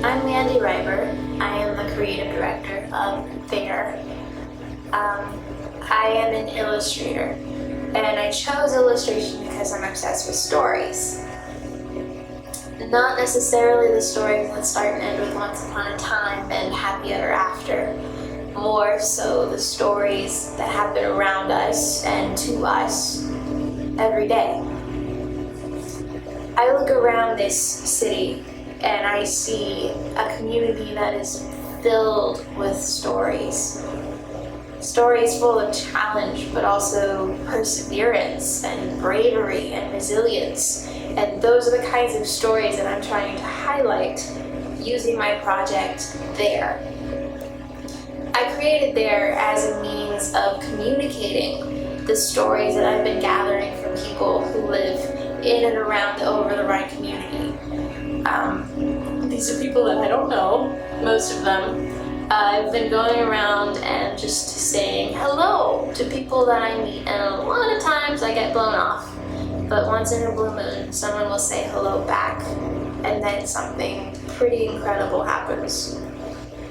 I'm Mandie Reiber. I am the creative director of Fair. I am an illustrator, and I chose illustration because I'm obsessed with stories. Not necessarily the stories that start and end with Once Upon a Time and Happy Ever After. More so the stories that happen around us and to us every day. I look around this city and I see a community that is filled with stories. Stories full of challenge, but also perseverance and bravery and resilience. And those are the kinds of stories that I'm trying to highlight using my project There. I created There as a means of communicating the stories that I've been gathering from people who live in and around the Over the Rhine community. These are people that I don't know, most of them. I've been going around and just saying hello to people that I meet, and a lot of times I get blown off. But once in a blue moon, someone will say hello back, and then something pretty incredible happens.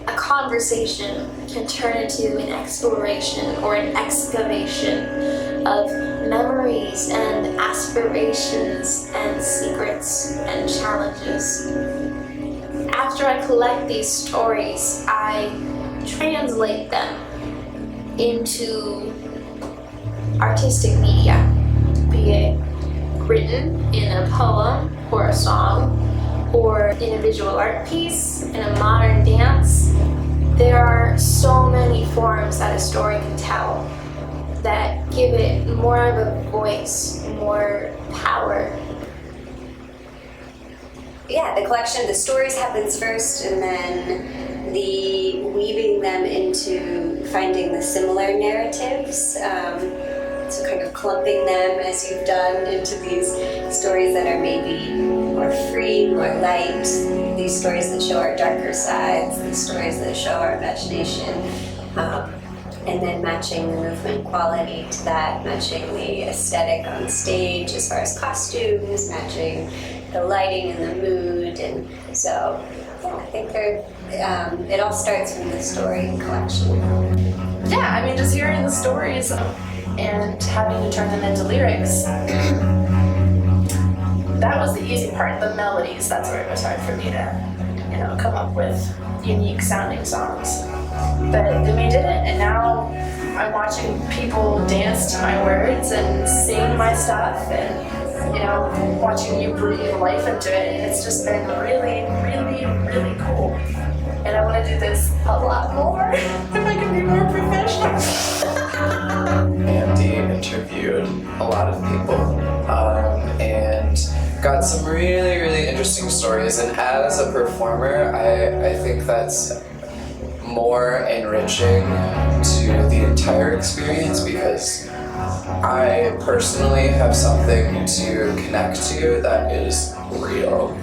A conversation can turn into an exploration or an excavation of memories and aspirations and secrets and challenges. After I collect these stories, I translate them into artistic media, be it written in a poem or a song, or in a visual art piece, in a modern dance. There are so many forms that a story can tell that give it more of a voice, more power. Yeah, the collection, the stories happens first, and then the weaving them into finding the similar narratives. So kind of clumping them as you've done into these stories that are maybe more free, more light, these stories that show our darker sides, these stories that show our imagination, and then matching the movement quality to that, matching the aesthetic on stage as far as costumes, matching the lighting and the mood, and so yeah, I think it all starts from the story collection. Yeah, I mean, just hearing the stories and having to turn them into lyrics, that was the easy part. The melodies, that's where it was hard for me to, come up with unique sounding songs. But then we did it, and now I'm watching people dance to my words and sing my stuff, and watching you breathe life into it, and it's just been really, really, really cool. And I want to do this a lot more if I can be more professional. Mandie interviewed a lot of people and got some really, really interesting stories. And as a performer, I think that's more enriching to the entire experience because I personally have something to connect to that is real.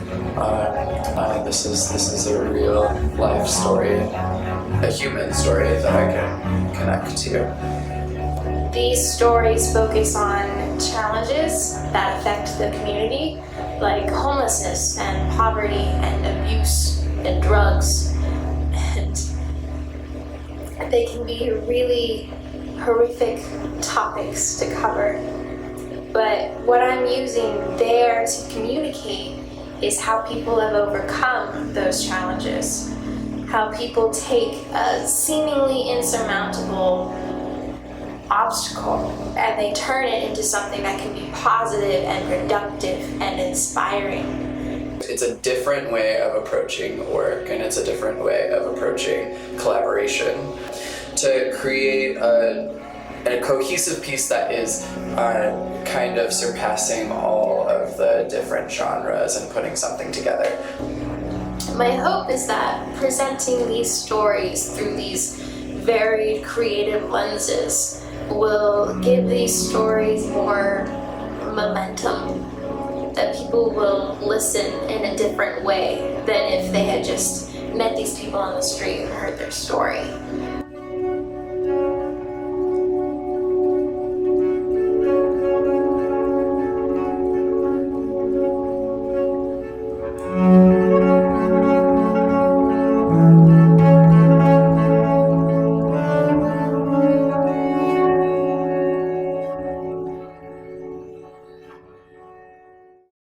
This is a real life story, a human story that I can connect to. These stories focus on challenges that affect the community, like homelessness and poverty and abuse and drugs. And they can be really horrific topics to cover. But what I'm using there to communicate is how people have overcome those challenges, how people take a seemingly insurmountable obstacle and they turn it into something that can be positive and productive and inspiring. It's a different way of approaching work, and it's a different way of approaching collaboration. To create a cohesive piece that is kind of surpassing all of the different genres and putting something together. My hope is that presenting these stories through these varied creative lenses will give these stories more momentum, that people will listen in a different way than if they had just met these people on the street and heard their story.